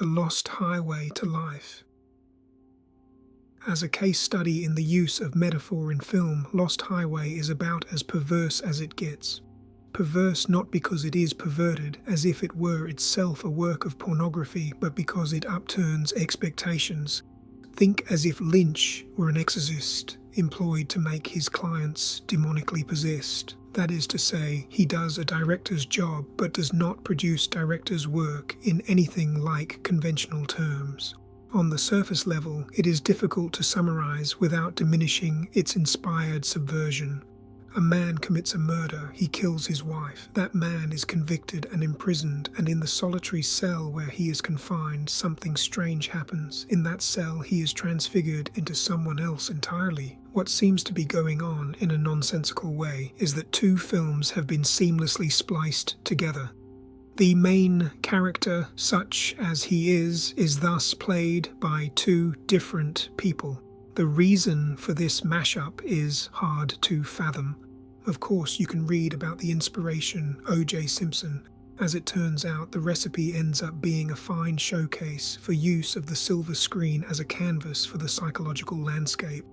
The Lost Highway to Life. As a case study in the use of metaphor in film, Lost Highway is about as perverse as it gets. Perverse not because it is perverted, as if it were itself a work of pornography, but because it upturns expectations. Think as if Lynch were an exorcist employed to make his clients demonically possessed. That is to say, he does a director's job but does not produce director's work in anything like conventional terms. On the surface level, it is difficult to summarize without diminishing its inspired subversion. A man commits a murder, he kills his wife. That man is convicted and imprisoned, and in the solitary cell where he is confined, something strange happens. In that cell, he is transfigured into someone else entirely. What seems to be going on in a nonsensical way is that two films have been seamlessly spliced together. The main character, such as he is thus played by two different people. The reason for this mashup is hard to fathom. Of course, you can read about the inspiration, O.J. Simpson. As it turns out, the recipe ends up being a fine showcase for use of the silver screen as a canvas for the psychological landscape.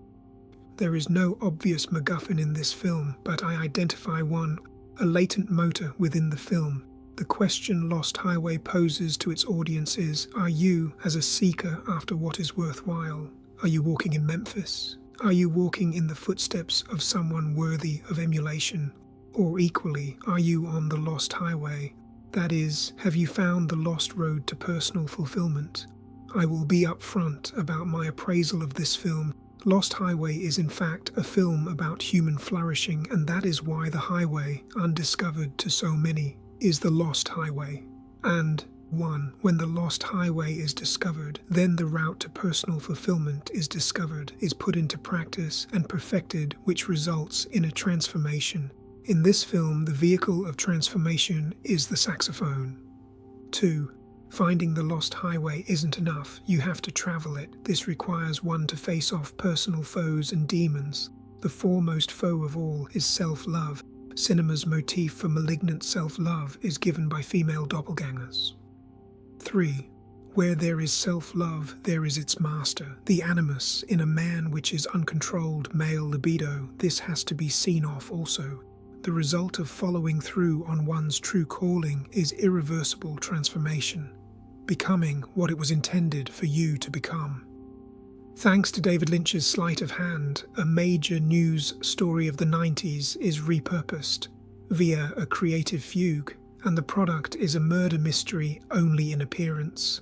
There is no obvious MacGuffin in this film, but I identify one, a latent motor within the film. The question Lost Highway poses to its audience is, are you, as a seeker after what is worthwhile, are you walking in Memphis? Are you walking in the footsteps of someone worthy of emulation? Or equally, are you on the lost highway? That is, have you found the lost road to personal fulfillment? I will be upfront about my appraisal of this film. Lost Highway is in fact a film about human flourishing, and that is why the highway, undiscovered to so many, is the lost highway. And when the lost highway is discovered, then the route to personal fulfillment is discovered, is put into practice and perfected, which results in a transformation. In this film, the vehicle of transformation is the saxophone. 2. Finding the lost highway isn't enough, you have to travel it. This requires one to face off personal foes and demons. The foremost foe of all is self-love. Cinema's motif for malignant self-love is given by female doppelgangers. 3. Where there is self-love, there is its master, the animus in a man which is uncontrolled male libido. This has to be seen off also. The result of following through on one's true calling is irreversible transformation, becoming what it was intended for you to become. Thanks to David Lynch's sleight of hand, a major news story of the 90s is repurposed via a creative fugue, and the product is a murder mystery only in appearance.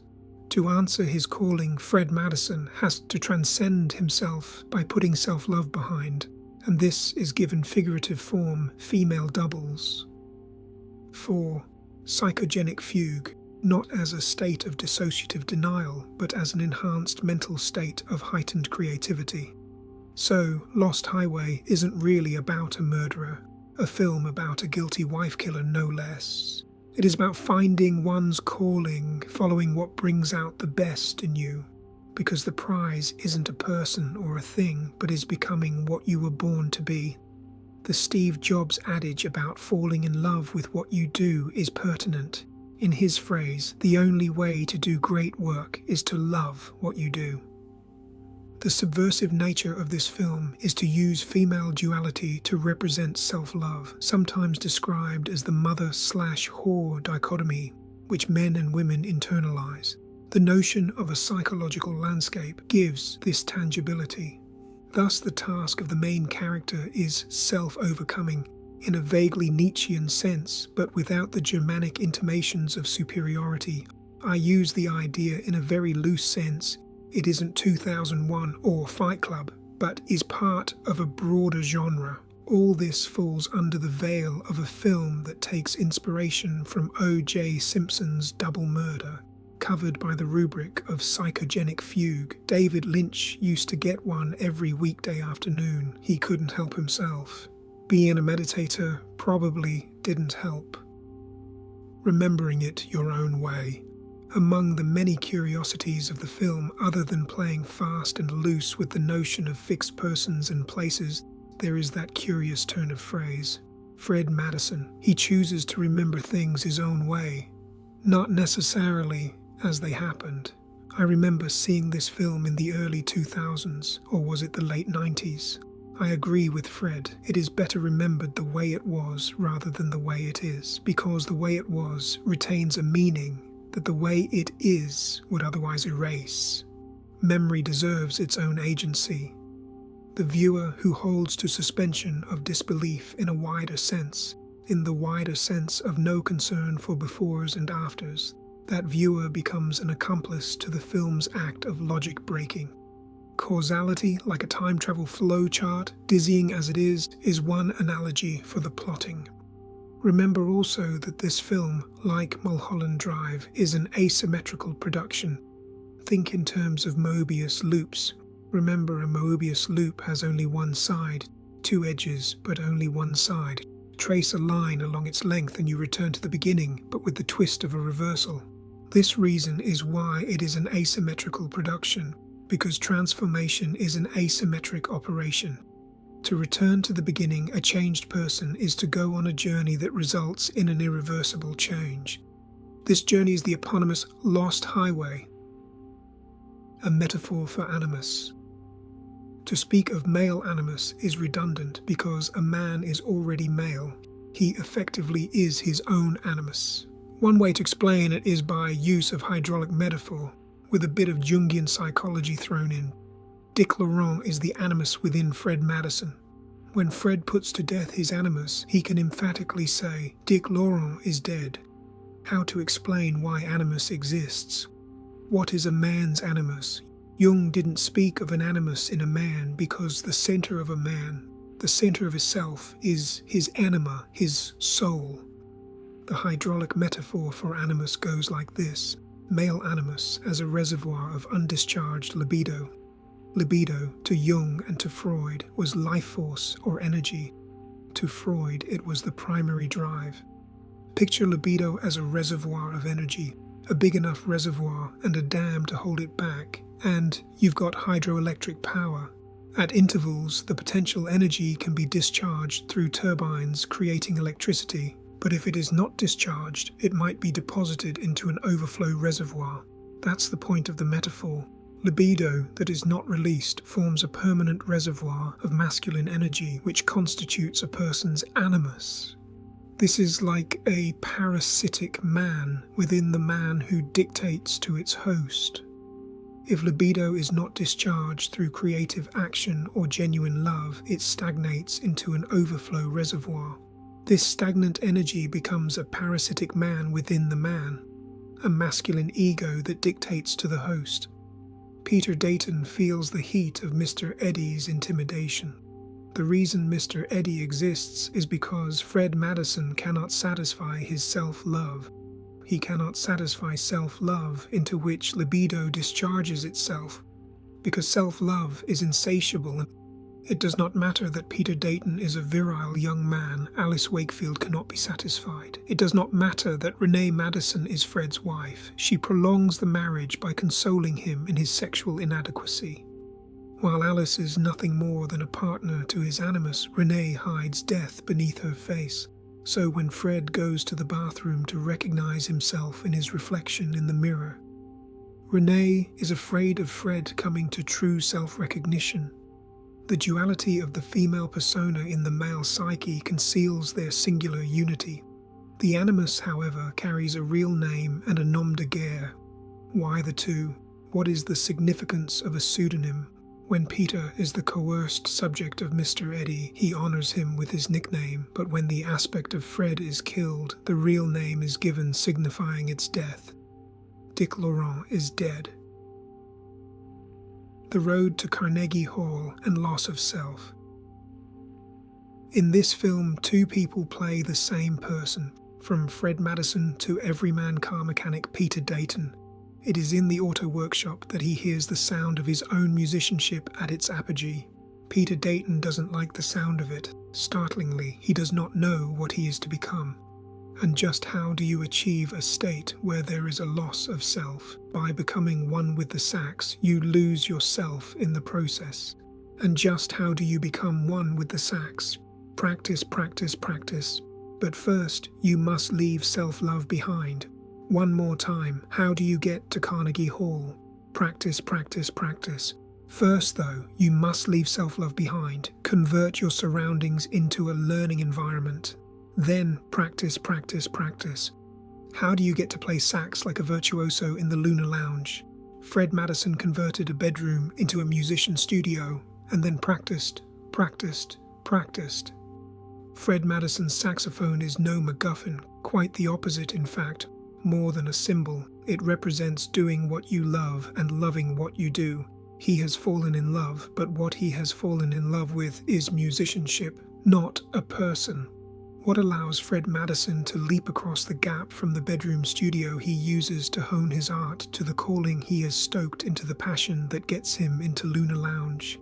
To answer his calling, Fred Madison has to transcend himself by putting self-love behind, and this is given figurative form, female doubles. 4. Psychogenic fugue, not as a state of dissociative denial, but as an enhanced mental state of heightened creativity. So, Lost Highway isn't really about a murderer, a film about a guilty wife killer no less. It is about finding one's calling, following what brings out the best in you, because the prize isn't a person or a thing, but is becoming what you were born to be. The Steve Jobs adage about falling in love with what you do is pertinent. In his phrase, the only way to do great work is to love what you do. The subversive nature of this film is to use female duality to represent self-love, sometimes described as the mother/whore dichotomy, which men and women internalize. The notion of a psychological landscape gives this tangibility. Thus, the task of the main character is self-overcoming, in a vaguely Nietzschean sense, but without the Germanic intimations of superiority. I use the idea in a very loose sense. It isn't 2001 or Fight Club, but is part of a broader genre. All this falls under the veil of a film that takes inspiration from O.J. Simpson's Double Murder, covered by the rubric of psychogenic fugue. David Lynch used to get one every weekday afternoon. He couldn't help himself. Being a meditator probably didn't help. Remembering it your own way. Among the many curiosities of the film, other than playing fast and loose with the notion of fixed persons and places, there is that curious turn of phrase. Fred Madison, he chooses to remember things his own way, not necessarily as they happened. I remember seeing this film in the early 2000s, or was it the late 90s? I agree with Fred. It is better remembered the way it was rather than the way it is, because the way it was retains a meaning that the way it is would otherwise erase. Memory deserves its own agency. The viewer who holds to suspension of disbelief in a wider sense, in the wider sense of no concern for befores and afters, that viewer becomes an accomplice to the film's act of logic breaking. Causality, like a time travel flow chart, dizzying as it is one analogy for the plotting. Remember also that this film, like Mulholland Drive, is an asymmetrical production. Think in terms of Mobius loops. Remember, a Mobius loop has only one side, two edges, but only one side. Trace a line along its length and you return to the beginning, but with the twist of a reversal. This reason is why it is an asymmetrical production, because transformation is an asymmetric operation. To return to the beginning, a changed person is to go on a journey that results in an irreversible change. This journey is the eponymous Lost Highway, a metaphor for animus. To speak of male animus is redundant because a man is already male. He effectively is his own animus. One way to explain it is by use of hydraulic metaphor, with a bit of Jungian psychology thrown in. Dick Laurent is the animus within Fred Madison. When Fred puts to death his animus, he can emphatically say, Dick Laurent is dead. How to explain why animus exists? What is a man's animus? Jung didn't speak of an animus in a man because the center of a man, the center of his self, is his anima, his soul. The hydraulic metaphor for animus goes like this. Male animus as a reservoir of undischarged libido. Libido, to Jung and to Freud, was life force or energy. To Freud, it was the primary drive. Picture libido as a reservoir of energy, a big enough reservoir and a dam to hold it back, and you've got hydroelectric power. At intervals, the potential energy can be discharged through turbines, creating electricity. But if it is not discharged, it might be deposited into an overflow reservoir. That's the point of the metaphor. Libido that is not released forms a permanent reservoir of masculine energy which constitutes a person's animus. This is like a parasitic man within the man who dictates to its host. If libido is not discharged through creative action or genuine love, it stagnates into an overflow reservoir. This stagnant energy becomes a parasitic man within the man, a masculine ego that dictates to the host. Peter Dayton feels the heat of Mr. Eddy's intimidation. The reason Mr. Eddy exists is because Fred Madison cannot satisfy his self-love. He cannot satisfy self-love into which libido discharges itself, because self-love is insatiable and it does not matter that Peter Dayton is a virile young man, Alice Wakefield cannot be satisfied. It does not matter that Renee Madison is Fred's wife. She prolongs the marriage by consoling him in his sexual inadequacy. While Alice is nothing more than a partner to his animus, Renee hides death beneath her face. So when Fred goes to the bathroom to recognize himself in his reflection in the mirror, Renee is afraid of Fred coming to true self-recognition. The duality of the female persona in the male psyche conceals their singular unity. The animus, however, carries a real name and a nom de guerre. Why the two? What is the significance of a pseudonym? When Peter is the coerced subject of Mr. Eddy, he honors him with his nickname, but when the aspect of Fred is killed, the real name is given signifying its death. Dick Laurent is dead. The road to Carnegie Hall and loss of self. In this film, two people play the same person, from Fred Madison to everyman car mechanic Peter Dayton. It is in the auto workshop that he hears the sound of his own musicianship at its apogee. Peter Dayton doesn't like the sound of it. Startlingly, he does not know what he is to become. And just how do you achieve a state where there is a loss of self? By becoming one with the sax, you lose yourself in the process. And just how do you become one with the sax? Practice, practice, practice. But first, you must leave self-love behind. One more time, how do you get to Carnegie Hall? Practice, practice, practice. First though, you must leave self-love behind. Convert your surroundings into a learning environment. Then practice, practice, practice. How do you get to play sax like a virtuoso in the Lunar Lounge? Fred Madison converted a bedroom into a musician studio and then practiced, practiced, practiced. Fred Madison's saxophone is no MacGuffin, quite the opposite in fact. More than a symbol, it represents doing what you love and loving what you do. He has fallen in love, but what he has fallen in love with is musicianship, not a person. What allows Fred Madison to leap across the gap from the bedroom studio he uses to hone his art to the calling he has stoked into the passion that gets him into Lunar Lounge?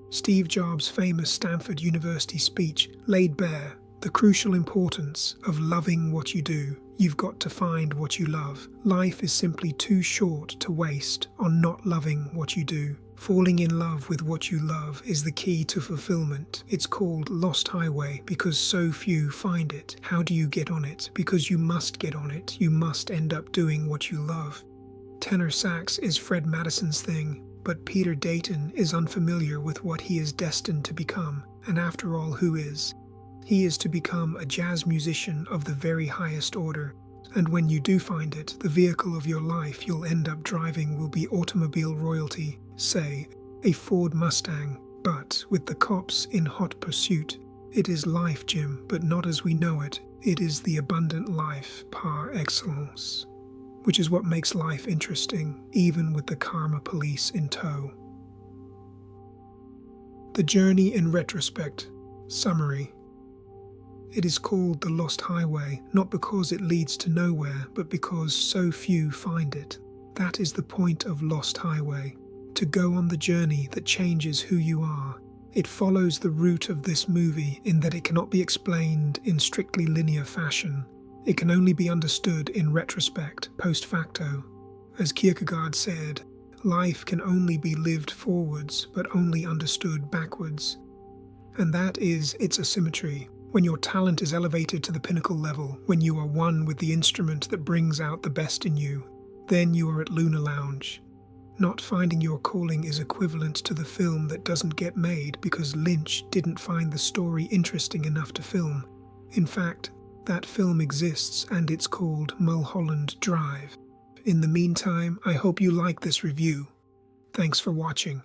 Steve Jobs' famous Stanford University speech laid bare the crucial importance of loving what you do. You've got to find what you love. Life is simply too short to waste on not loving what you do. Falling in love with what you love is the key to fulfillment. It's called Lost Highway because so few find it. How do you get on it? Because you must get on it. You must end up doing what you love. Tenor sax is Fred Madison's thing, but Peter Dayton is unfamiliar with what he is destined to become. And after all, who is? He is to become a jazz musician of the very highest order. And when you do find it, the vehicle of your life you'll end up driving will be automobile royalty, say, a Ford Mustang. But with the cops in hot pursuit, it is life, Jim, but not as we know it. It is the abundant life par excellence, which is what makes life interesting, even with the karma police in tow. The journey in retrospect. Summary. It is called the Lost Highway, not because it leads to nowhere, but because so few find it. That is the point of Lost Highway, to go on the journey that changes who you are. It follows the route of this movie in that it cannot be explained in strictly linear fashion. It can only be understood in retrospect, post facto. As Kierkegaard said, life can only be lived forwards, but only understood backwards. And that is its asymmetry. When your talent is elevated to the pinnacle level, when you are one with the instrument that brings out the best in you, then you are at Lunar Lounge. Not finding your calling is equivalent to the film that doesn't get made because Lynch didn't find the story interesting enough to film. In fact, that film exists and it's called Mulholland Drive. In the meantime, I hope you like this review. Thanks for watching.